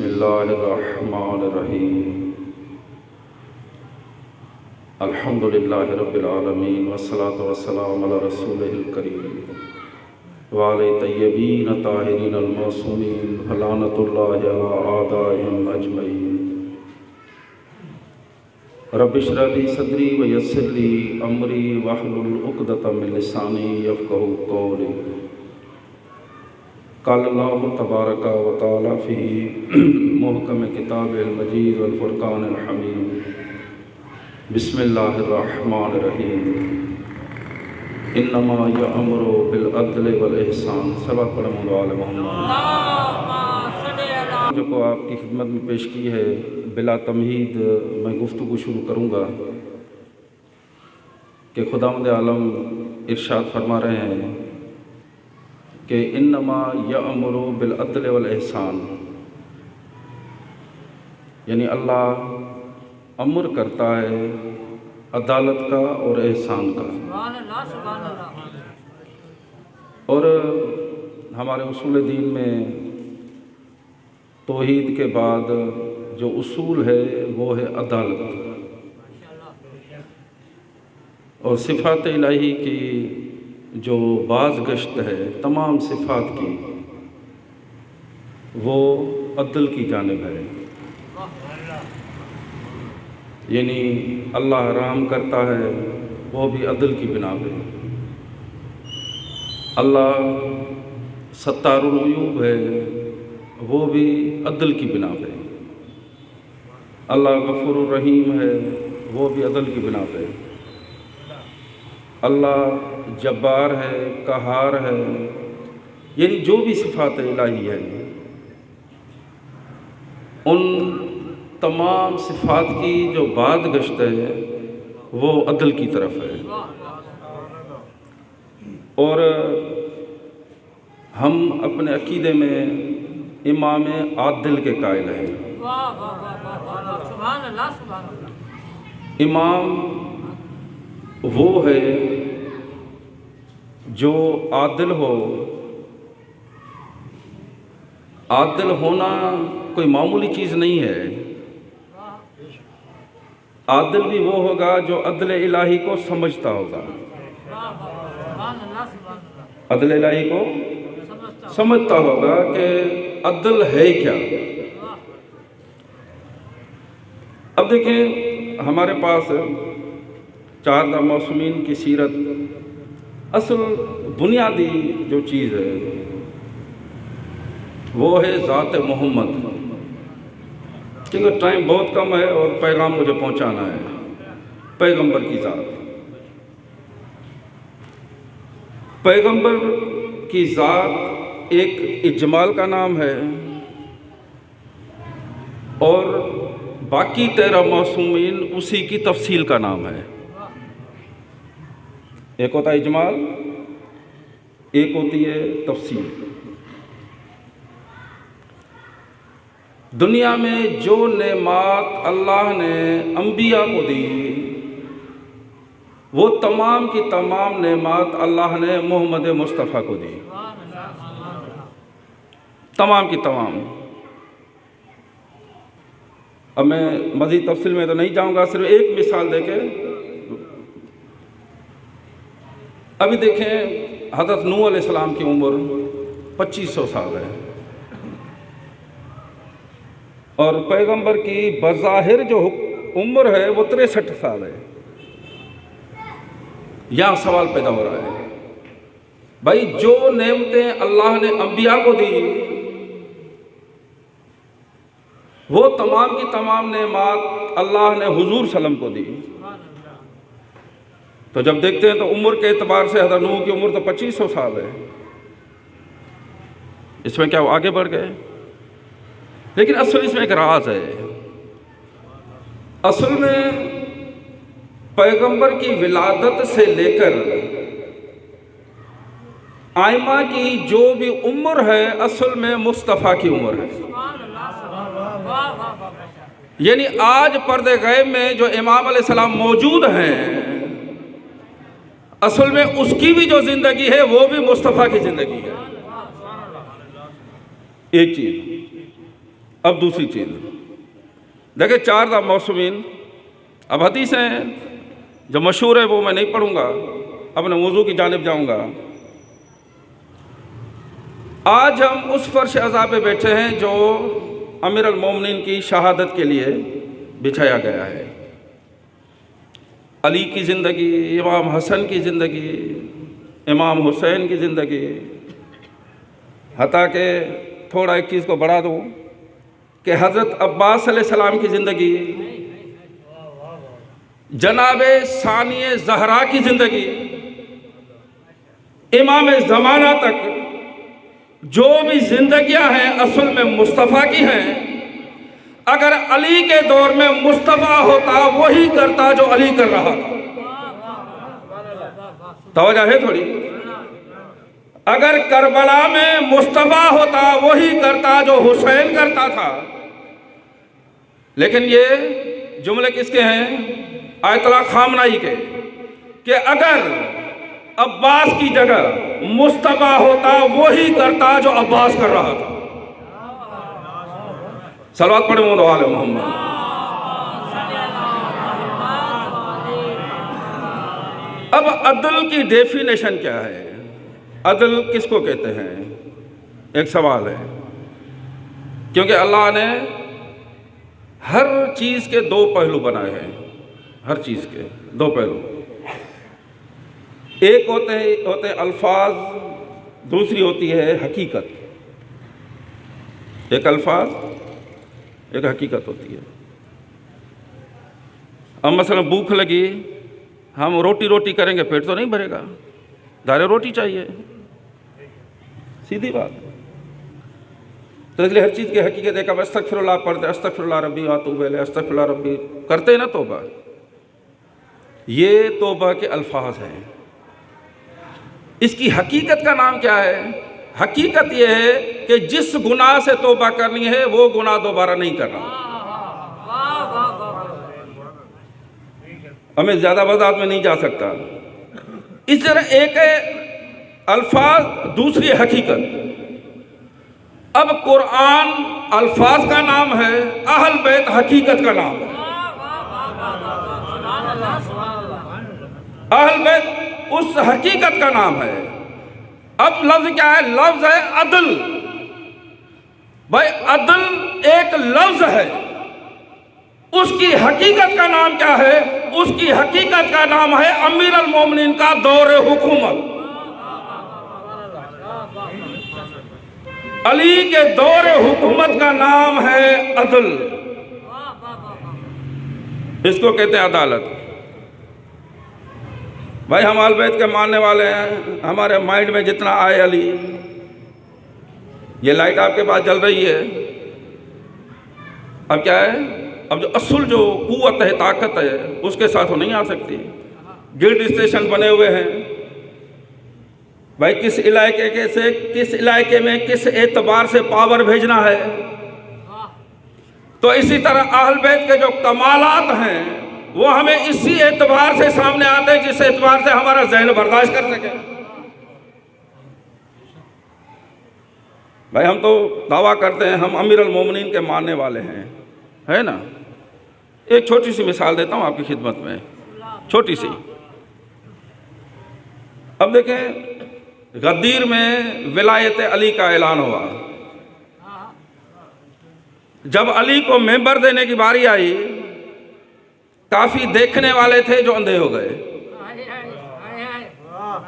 بسم اللہ الرحمن الرحیم الحمد للہ رب العالمین والصلاة والسلام علی رسولہ الکریم وعلی طیبین طاہرین المعصومین لعنۃ اللہ علی اعدائہم اجمعین رب اشرح لی صدری ویسر لی امری واحلل عقدۃ من لسانی یفقہوا قولی قال اللہ تبارک و تعالی فی محکم کتاب المجید والفرقان الحمید بسم اللہ الرحمن الرحیم انما یأمر بالعدل والاحسان صلوات پڑھیں مولا محمد جو کو آپ کی خدمت میں پیش کی ہے بلا تمہید میں گفتگو شروع کروں گا کہ خداوند عالم ارشاد فرما رہے ہیں کہ انما یأمر بالعدل والاحسان، یعنی اللہ امر کرتا ہے عدالت کا اور احسان کا۔ اور ہمارے اصول دین میں توحید کے بعد جو اصول ہے وہ ہے عدالت، اور صفات الہی کی جو باز گشت ہے تمام صفات کی وہ عدل کی جانب ہے، یعنی اللہ رحم کرتا ہے وہ بھی عدل کی بنا پہ، اللہ ستار العیوب ہے وہ بھی عدل کی بنا پہ، اللہ غفور الرحیم ہے وہ بھی عدل کی بنا پہ، اللہ جبار ہے قہار ہے، یعنی جو بھی صفات الہی ہے ان تمام صفات کی جو بعد گشت ہے وہ عدل کی طرف ہے۔ اور ہم اپنے عقیدے میں امام عادل کے قائل ہیں۔ امام وہ ہے جو عادل ہو، عادل ہونا کوئی معمولی چیز نہیں ہے، عادل بھی وہ ہوگا جو عدل الہی کو سمجھتا ہوگا، عدل الہی کو سمجھتا ہوگا کہ عدل ہے کیا۔ اب دیکھیں ہمارے پاس 4 معصومین کی سیرت، اصل بنیادی جو چیز ہے وہ ہے ذات محمد، کیونکہ ٹائم بہت کم ہے اور پیغام مجھے پہنچانا ہے۔ پیغمبر کی ذات، پیغمبر کی ذات ایک اجمال کا نام ہے، اور باقی 13 معصومین اسی کی تفصیل کا نام ہے۔ ایک ہوتا ہے اجمال، ایک ہوتی ہے تفصیل۔ دنیا میں جو نعمات اللہ نے انبیاء کو دی وہ تمام کی تمام نعمات اللہ نے محمد مصطفیٰ کو دی، تمام کی تمام۔ اب میں مزید تفصیل میں تو نہیں جاؤں گا، صرف ایک مثال دے کے ابھی دیکھیں حضرت نوح علیہ السلام کی عمر 2500 سال ہے، اور پیغمبر کی بظاہر جو عمر ہے وہ 63 سال ہے۔ یہاں سوال پیدا ہو رہا ہے، بھائی جو نعمتیں اللہ نے انبیاء کو دی وہ تمام کی تمام نعمات اللہ نے حضور صلی اللہ علیہ وسلم کو دی، تو جب دیکھتے ہیں تو عمر کے اعتبار سے حضرت نوح کی عمر تو 2500 سال ہے، اس میں کیا وہ آگے بڑھ گئے؟ لیکن اصل اس میں ایک راز ہے۔ اصل میں پیغمبر کی ولادت سے لے کر آئمہ کی جو بھی عمر ہے اصل میں مصطفیٰ کی عمر ہے، یعنی آج پردے غیب میں جو امام علیہ السلام موجود ہیں اصل میں اس کی بھی جو زندگی ہے وہ بھی مصطفیٰ کی زندگی ہے۔ ایک چیز اب دوسری چیز دیکھیں، 4 موسمین. اب حدیثیں جو مشہور ہے وہ میں نہیں پڑھوں گا، اپنے موضوع کی جانب جاؤں گا. آج ہم اس فرش عزا پہ بیٹھے ہیں جو امیر المومنین کی شہادت کے لیے بچھایا گیا ہے. علی کی زندگی، امام حسن کی زندگی، امام حسین کی زندگی. حتیٰ کہ تھوڑا ایک چیز کو بڑھا دوں کہ حضرت عباس علیہ السلام کی زندگی، جناب ثانی زہرا کی زندگی، امام زمانہ تک جو بھی زندگیاں ہیں اصل میں مصطفیٰ کی ہیں. اگر علی کے دور میں مصطفیٰ ہوتا وہی کرتا جو علی کر رہا تھا. توجہ ہے تھوڑی؟ اگر کربلا میں مصطفیٰ ہوتا وہی کرتا جو حسین کرتا تھا. لیکن یہ جملے کس کے ہیں؟ آیت اللہ خامنائی کے، کہ اگر عباس کی جگہ مصطفیٰ ہوتا وہی کرتا جو عباس کر رہا تھا. صلوات پڑھیں مولا آل محمد. اب عدل کی ڈیفینیشن کیا ہے؟ عدل کس کو کہتے ہیں؟ ایک سوال ہے، کیونکہ اللہ نے ہر چیز کے 2 پہلو بنائے ہیں. ہر چیز کے 2 پہلو، ایک ہوتے ہیں الفاظ، دوسری ہوتی ہے حقیقت. ایک الفاظ، ایک حقیقت ہوتی ہے. اب مثلا بھوک لگی، ہم روٹی کریں گے، پیٹ تو نہیں بھرے گا، دارے روٹی چاہیے، سیدھی بات. تو اس لیے ہر چیز کی حقیقت ہے. اب استغفر اللہ پڑھتے، استغفر اللہ ربی واتوب الیہ، استغفر اللہ ربی کرتے ہیں نا توبہ. یہ توبہ کے الفاظ ہیں. اس کی حقیقت کا نام کیا ہے؟ حقیقت یہ ہے کہ جس گناہ سے توبہ کرنی ہے وہ گناہ دوبارہ نہیں کرنا. ہمیں زیادہ وضاحت میں نہیں جا سکتا. اس طرح ایک ہے الفاظ، دوسری حقیقت. اب قرآن الفاظ کا نام ہے، اہل بیت حقیقت کا نام ہے. اہل بیت اس حقیقت کا نام ہے. اب لفظ کیا ہے؟ لفظ ہے عدل. بھائی عدل ایک لفظ ہے، اس کی حقیقت کا نام کیا ہے؟ اس کی حقیقت کا نام ہے امیر المومنین کا دور حکومت. علی کے دور حکومت کا نام ہے عدل. اس کو کہتے ہیں عدالت. بھائی ہم اہل بیت کے ماننے والے ہیں، ہمارے مائنڈ میں جتنا آئے علی. یہ لائٹ آپ کے پاس جل رہی ہے، اب کیا ہے؟ اب جو اصل جو قوت ہے، طاقت ہے، اس کے ساتھ وہ نہیں آ سکتی. گرڈ اسٹیشن بنے ہوئے ہیں. بھائی کس علاقے سے کس علاقے میں کس اعتبار سے پاور بھیجنا ہے. تو اسی طرح اہل بیت کے جو کمالات ہیں وہ ہمیں اسی اعتبار سے سامنے آتے ہیں جس اعتبار سے ہمارا ذہن برداشت کر سکے. بھائی ہم تو دعویٰ کرتے ہیں ہم امیر المومنین کے ماننے والے ہیں، ہے نا. ایک چھوٹی سی مثال دیتا ہوں آپ کی خدمت میں، چھوٹی سی. اب دیکھیں غدیر میں ولایت علی کا اعلان ہوا. جب علی کو ممبر دینے کی باری آئی، کافی دیکھنے والے تھے جو اندھے ہو گئے.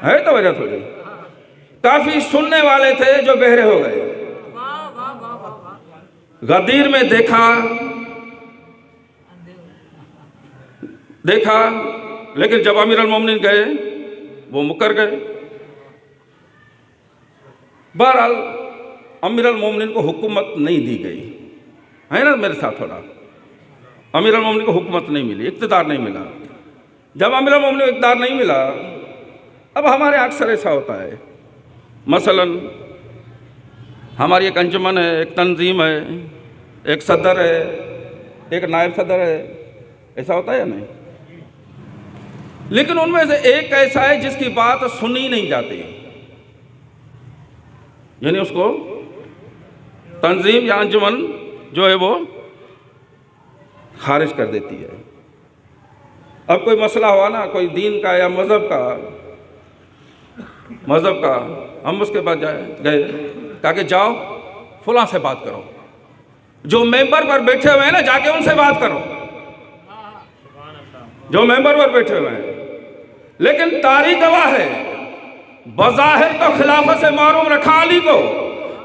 ہے تو وجہ تھوڑی. کافی سننے والے تھے جو بہرے ہو گئے. غدیر میں دیکھا لیکن جب امیر المومنین گئے وہ مکر گئے. بہرحال امیر المومنین کو حکومت نہیں دی گئی، ہے نا میرے ساتھ تھوڑا. امیر المومنین کو حکومت نہیں ملی، اقتدار نہیں ملا. جب امیر المومنین کو اقتدار نہیں ملا، اب ہمارے اکثر ایسا ہوتا ہے، مثلا ہماری ایک انجمن ہے، ایک تنظیم ہے، ایک صدر ہے، ایک نائب صدر ہے، ایسا ہوتا ہے یا نہیں؟ لیکن ان میں سے ایک ایسا ہے جس کی بات سنی نہیں جاتی، یعنی اس کو تنظیم یا انجمن جو ہے وہ خارج کر دیتی ہے۔ اب کوئی مسئلہ ہوا نا، کوئی دین کا یا مذہب کا، ہم اس کے بعد گئے، کہا کہ جاؤ فلاں سے بات کرو، جو ممبر پر بیٹھے ہوئے ہیں نا جا کے ان سے بات کرو، جو ممبر پر بیٹھے ہوئے ہیں۔ لیکن تاریخ گواہ ہے، بظاہر تو خلافت سے محروم رکھا علی کو،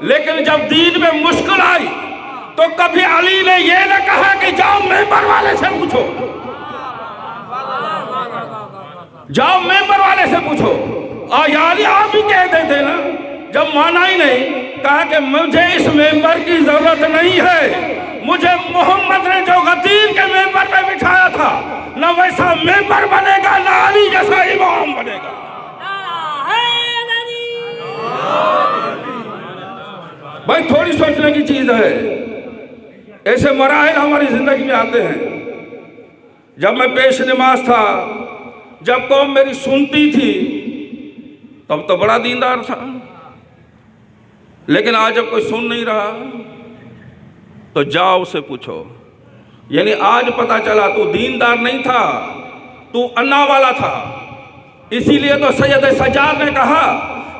لیکن جب دین میں مشکل آئی تو کبھی علی نے یہ نہ کہا کہ جاؤ ممبر والے سے پوچھو، جاؤ ممبر والے سے پوچھو۔ یا علی آپ بھی کہہ دیتے نا، جب مانا ہی نہیں، کہا کہ مجھے اس ممبر کی ضرورت نہیں ہے، مجھے محمد نے جو غدیر کے ممبر پہ بٹھایا تھا نہ ویسا ممبر بنے گا، نہ علی جیسا امام بنے گا۔ بھائی تھوڑی سوچنے کی چیز ہے، ایسے مراحل ہماری زندگی میں آتے ہیں۔ جب میں پیش نماز تھا، جب قوم میری سنتی تھی، تب تو بڑا دیندار تھا، لیکن آج جب کوئی سن نہیں رہا تو جاؤ اسے پوچھو۔ یعنی آج پتا چلا تو دیندار نہیں تھا، تو انا والا تھا۔ اسی لیے تو سید سجاد نے کہا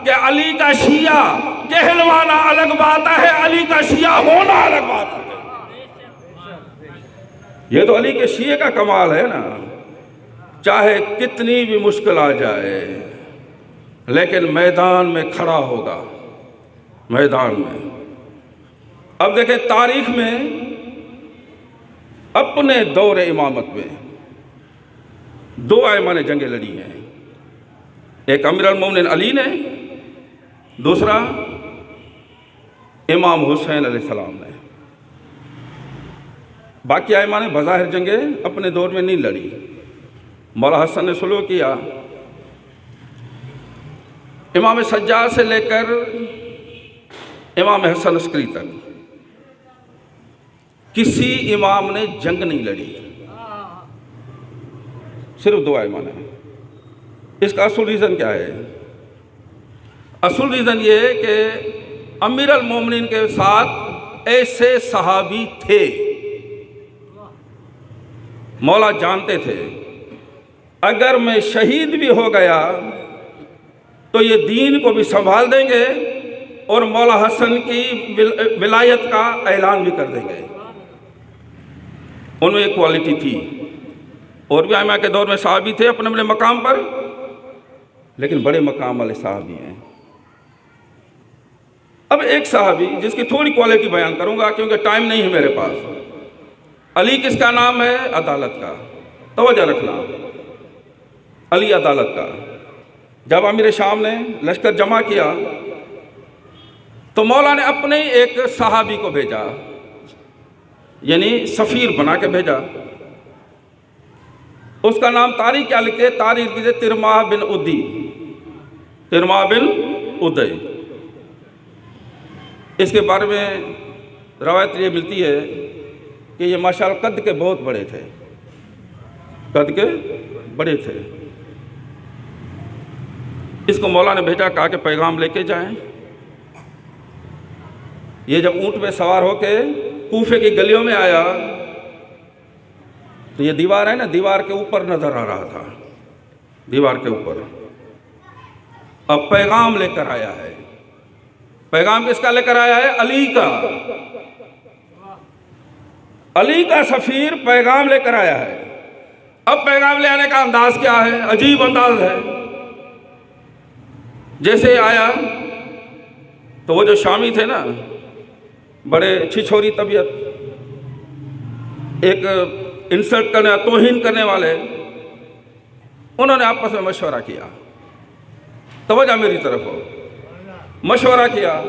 کہ علی کا شیعہ کہلوانا الگ بات ہے، علی کا شیعہ ہونا الگ بات ہے۔ یہ تو علی کے شیعہ کا کمال ہے نا، چاہے کتنی بھی مشکل آ جائے لیکن میدان میں کھڑا ہوگا، میدان میں۔ اب دیکھیں تاریخ میں اپنے دور امامت میں دو ائمہ نے جنگیں لڑی ہیں، ایک امیر المومنین علی نے، دوسرا امام حسین علیہ السلام نے۔ باقی ائمہ نے بظاہر جنگیں اپنے دور میں نہیں لڑی۔ مولا حسن نے سلو کیا، امام سجاد سے لے کر امام حسن عسکری تک کسی امام نے جنگ نہیں لڑی، صرف دو ائمہ نے۔ اس کا اصل ریزن کیا ہے؟ اصل ریزن یہ ہے کہ امیر المومنین کے ساتھ ایسے صحابی تھے، مولا جانتے تھے اگر میں شہید بھی ہو گیا تو یہ دین کو بھی سنبھال دیں گے اور مولا حسن کی ولایت کا اعلان بھی کر دیں گے۔ ان میں ایک کوالٹی تھی، اور بھی ائمہ کے دور میں صحابی تھے اپنے اپنے مقام پر، لیکن بڑے مقام والے صحابی ہیں۔ اب ایک صحابی جس کی تھوڑی کوالٹی بیان کروں گا کیونکہ ٹائم نہیں ہے میرے پاس۔ علی کس کا نام ہے؟ عدالت کا، توجہ رکھنا، علی عدالت کا۔ جب امیر شام نے لشکر جمع کیا تو مولا نے اپنے ایک صحابی کو بھیجا، یعنی سفیر بنا کے بھیجا۔ اس کا نام تاریخ کیا لکھتے؟ تاریخ لکھتے ترماہ بن ادی، ترماہ بن ادی۔ اس کے بارے میں روایت یہ ملتی ہے کہ یہ ماشاءاللہ قد کے بہت بڑے تھے، قد کے بڑے تھے۔ اس کو مولا نے بھیجا، کہا کہ پیغام لے کے جائیں۔ یہ جب اونٹ پہ سوار ہو کے کوفے کی گلیوں میں آیا تو یہ دیوار ہے نا، دیوار کے اوپر نظر آ رہا تھا، دیوار کے اوپر۔ اب پیغام لے کر آیا ہے۔ پیغام کس کا لے کر آیا ہے؟ علی کا۔ علی کا سفیر پیغام لے کر آیا ہے۔ اب پیغام لے آنے کا انداز کیا ہے؟ عجیب انداز ہے۔ جیسے آیا تو وہ جو شامی تھے نا، بڑے چھچھوری طبیعت، ایک انسلٹ کرنے، توہین کرنے والے، انہوں نے آپس میں مشورہ کیا۔ توجہ میری طرف ہو، مشورہ کیا،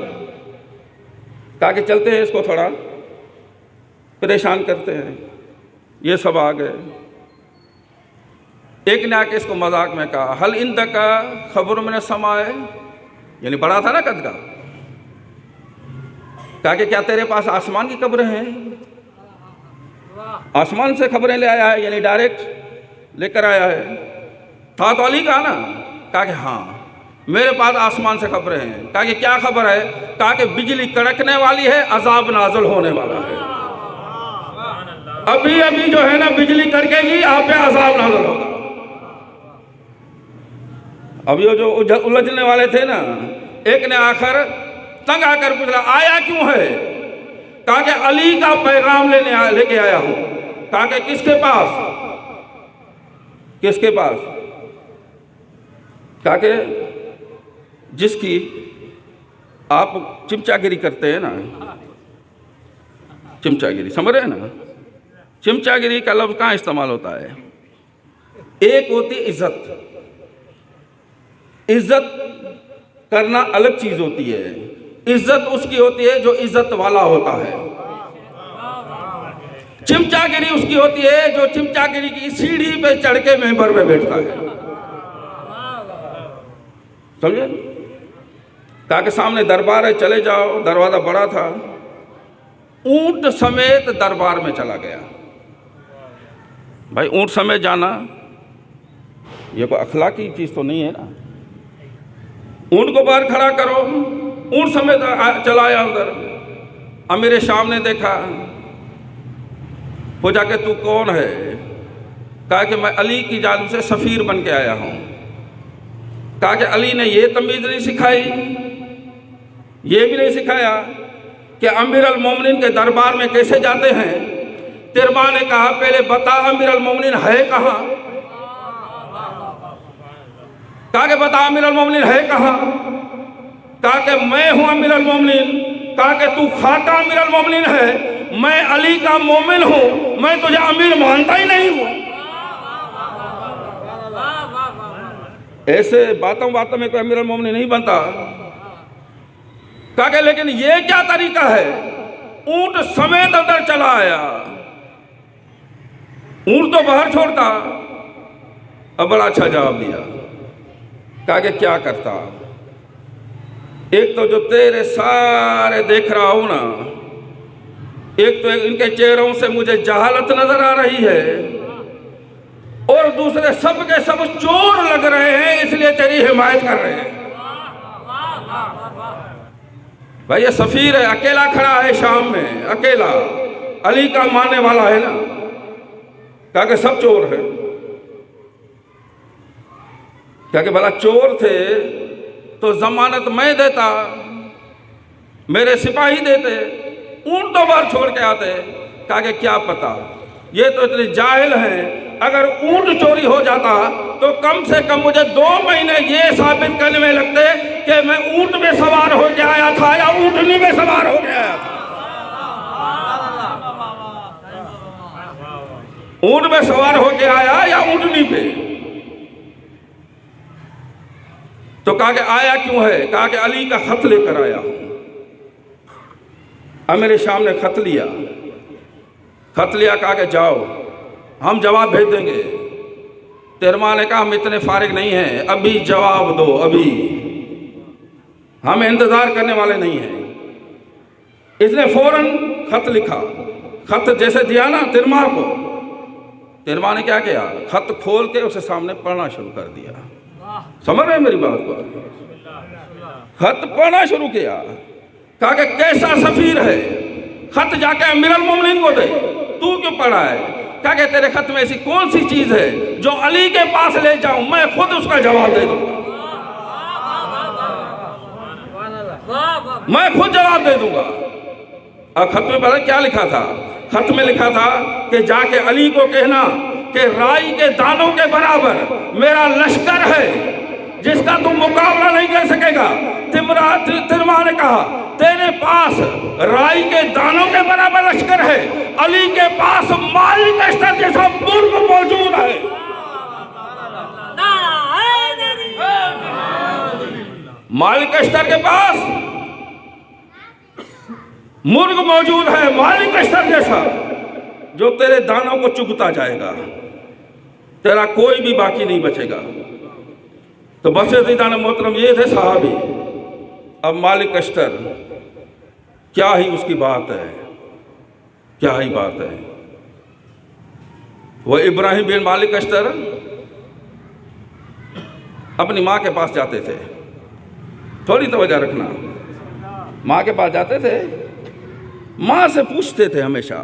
کہا کہ چلتے ہیں اس کو تھوڑا پریشان کرتے ہیں۔ یہ سب آ گئے۔ ایک نے آ کے اس کو مذاق میں کہا، حل عندک خبر من السماء، یعنی بڑا تھا نا قد کا، کہا کہ کیا تیرے پاس آسمان کی خبریں ہیں؟ آسمان سے خبریں لے آیا ہے، یعنی ڈائریکٹ لے کر آیا ہے۔ تھا تو علی کا نا، کہا کہ ہاں میرے پاس آسمان سے خبریں ہیں۔ کہا کہ کیا خبر ہے؟ کہا کہ بجلی کڑکنے والی ہے، عذاب نازل ہونے والا ہے۔ ابھی ابھی جو ہے نا بجلی کڑکے گی، آپ پہ عذاب نازل ہوگا۔ اب یہ جو الجھنے والے تھے نا، ایک نے آخر تنگ آ کر پوچھا آیا کیوں ہے؟ کہا کہ علی کا پیغام لے کے آیا ہوں۔ کہا کہ کس کے پاس؟ کس کے پاس؟ کہا کہ جس کی آپ چمچا گیری کرتے ہیں نا، چمچا گیری سمجھ رہے ہیں نا؟ چمچا گیری کا لفظ کہاں استعمال ہوتا ہے؟ ایک ہوتی عزت، عزت کرنا الگ چیز ہوتی ہے، عزت اس کی ہوتی ہے جو عزت والا ہوتا ہے، چمچا گیری اس کی ہوتی ہے جو چمچا گیری کی سیڑھی پہ چڑھ کے ممبر پہ بیٹھتا ہے، سمجھے؟ کہا کہ سامنے دربار ہے، چلے جاؤ، دروازہ بڑا تھا، اونٹ سمیت دربار میں چلا گیا۔ بھائی اونٹ سمیت جانا یہ کوئی اخلاقی چیز تو نہیں ہے نا، اونٹ کو باہر کھڑا کرو، اونٹ سمیت چلا آیا اندر۔ امیر شام نے دیکھا، پوچھا کہ تو کون ہے؟ کہا کہ میں علی کی جانب سے سفیر بن کے آیا ہوں۔ کہا کہ علی نے یہ تمیز نہیں سکھائی، یہ بھی نہیں سکھایا کہ امیر المومنین کے دربار میں کیسے جاتے ہیں؟ تیرے ماں نے کہا پہلے بتا امیر المومنین ہے کہاں؟ کہا کہ بتا امیر المومنین ہے کہاں؟ کہا کہ میں ہوں امیر المومنین۔ کہا کہ تو خاکہ امیر المومنین ہے، میں علی کا مومن ہوں، میں تجھے امیر مانتا ہی نہیں ہوں۔ ایسے باتوں میں کوئی امیر المومنین نہیں بنتا۔ کہا کہ لیکن یہ کیا طریقہ ہے؟ اونٹ سمیت اندر چلا آیا، اونٹ تو باہر چھوڑتا۔ اب بڑا اچھا جواب دیا، کہا کہ کیا کرتا؟ ایک تو جو تیرے سارے دیکھ رہا ہوں نا، ایک تو ان کے چہروں سے مجھے جہالت نظر آ رہی ہے، اور دوسرے سب کے سب چور لگ رہے ہیں، اس لیے تیری حمایت کر رہے ہیں۔ بھائی یہ سفیر ہے، اکیلا کھڑا ہے شام میں، اکیلا، علی کا ماننے والا ہے نا۔ کہا کہ سب چور ہیں۔ کہا کہ بھلا چور تھے تو ضمانت میں دیتا، میرے سپاہی دیتے، اونٹ تو باہر چھوڑ کے آتے۔ کہا کہ کیا پتا، یہ تو اتنے جاہل ہیں، اگر اونٹ چوری ہو جاتا تو کم سے کم مجھے 2 مہینے یہ ثابت کرنے میں لگتے کہ میں اونٹ میں سوار ہو کے آیا تھا یا اونٹنی میں سوار ہو کے آیا تھا۔ اونٹ میں سوار ہو کے آیا یا اونٹنی پہ؟ تو کہا کہ آیا کیوں ہے؟ کہا کہ علی کا خط لے کر آیا ہوں۔ امیر شام نے خط لیا، کہا کہ جاؤ ہم جواب بھیج دیں گے۔ تیرے ماں نے کہا ہم اتنے فارغ نہیں ہیں، ابھی جواب دو، ابھی ہم انتظار کرنے والے نہیں ہیں۔ اس نے فوراً خط لکھا، خط جیسے دیا نا ترما کو، ترما نے کیا کیا؟ خط کھول کے اسے سامنے پڑھنا شروع کر دیا۔ سمجھ رہے ہیں میری بات کو؟ خط پڑھنا شروع کیا۔ کہا کہ کیسا سفیر ہے، خط جا کے امیر المومنین کو دے، تو کیوں پڑھا ہے؟ کہا کہ تیرے خط میں ایسی کون سی چیز ہے جو علی کے پاس لے جاؤں، میں خود اس کا جواب دے دوں گا، میں خود جواب دے دوں گا۔ اب خط میں پتا کیا لکھا تھا؟ خط میں لکھا تھا کہ جا کے علی کو کہنا کہ رائی کے دانوں کے برابر میرا لشکر ہے جس کا تم مقابلہ نہیں کر سکے گا۔ ترما نے کہا تیرے پاس رائی کے دانوں کے برابر لشکر ہے، علی کے پاس مالک اشتر جیسا مرغ موجود ہے۔ مالک اشتر کے پاس مرغ موجود ہے، مالک اشتر جیسا، جو تیرے دانوں کو چگتا جائے گا، تیرا کوئی بھی باقی نہیں بچے گا۔ تو بس عزیزان محترم یہ تھے صحابی۔ اب مالک اشتر، کیا ہی اس کی بات ہے، کیا ہی بات ہے۔ وہ ابراہیم بن مالک اشتر اپنی ماں کے پاس جاتے تھے، تھوڑی توجہ رکھنا، ماں کے پاس جاتے تھے، ماں سے پوچھتے تھے ہمیشہ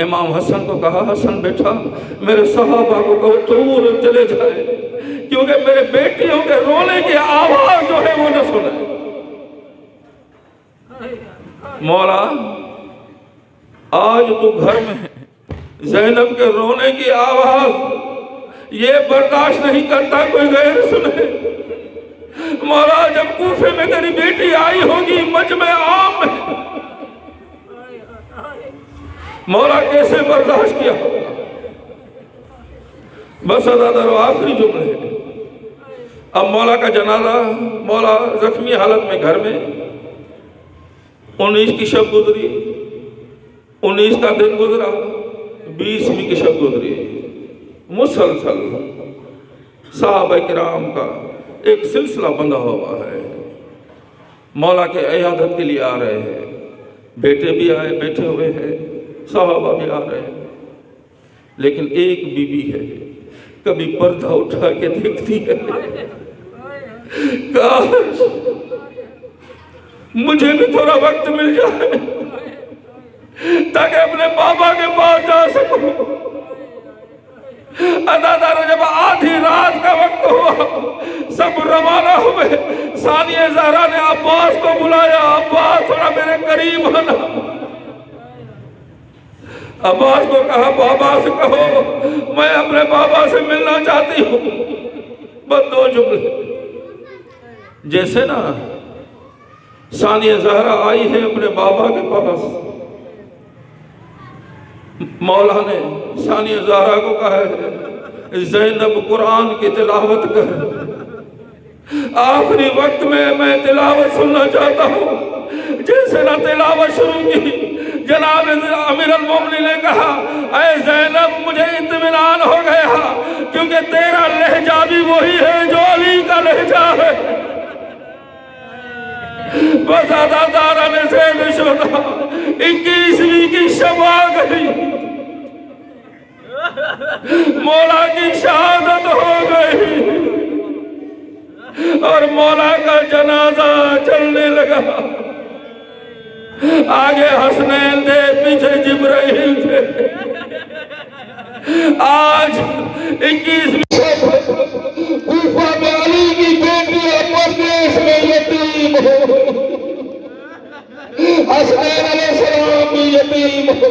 امام حسن کو کہا حسن بیٹا میرے صحابہ کو کہو دور چلے جائے کیونکہ میرے بیٹیوں کے رونے کی آواز جو ہے وہ نہ سنے۔ مولا آج تو گھر میں زینب کے رونے کی آواز یہ برداشت نہیں کرتا کوئی غیر سنے۔ مولا جب کوفے میں تیری بیٹی آئی ہوگی مجمع عام میں مولا کیسے برداشت کیا ہوگا؟ بس ادادر و آخری جملے اب مولا کا جنازہ مولا زخمی حالت میں گھر میں 19 کی شب گزری 19 کا دن گزرا 20ویں کی شب گزری مسلسل صحابہ کرام کا ایک سلسلہ بندھا ہوا ہے مولا کے عیادت کے لیے آ رہے ہیں بیٹے بھی آئے بیٹھے ہوئے ہیں صحابہ بھی آ رہے ہیں لیکن ایک بی بی ہے کبھی پردہ اٹھا کے دیکھتی ہے کاش مجھے بھی تھوڑا وقت مل جائے تاکہ اپنے بابا کے پاس جا سکوں۔ ادادارو جب آدھی رات کا وقت ہوا سب روانہ ہوئے ثانیہ زہرا نے عباس کو بلایا عباس تھوڑا میرے قریب آنا۔ عباس کو کہا بابا سے کہو میں اپنے بابا سے ملنا چاہتی ہوں بس 2 جملے۔ جیسے نا ثانیہ زہرا آئی ہے اپنے بابا کے پاس مولا نے ثانیہ زہرا کو کہا ہے زینب قرآن کی تلاوت کر آخری وقت میں تلاوت سننا چاہتا ہوں۔ جیسے نہ تلاوت شروع کی جناب امیر المومنین نے کہا اے زینب مجھے اطمینان ہو گیا کیونکہ تیرا لہجہ بھی وہی ہے جو علی کا لہجہ ہے۔ بس ادادارہ نے زید شدہ 21ویں کی شب آ گئی مولا کی شہادت ہو گئی اور مولا کا جنازہ چلنے لگا۔ آگے حسنین تھے پیچھے جبرائیل تھے۔ آج 21ویں کوفہ میں علی کی بیٹی پردیس میں یتیم ہو حسنین علیہ السلام بھی یتیم ہو۔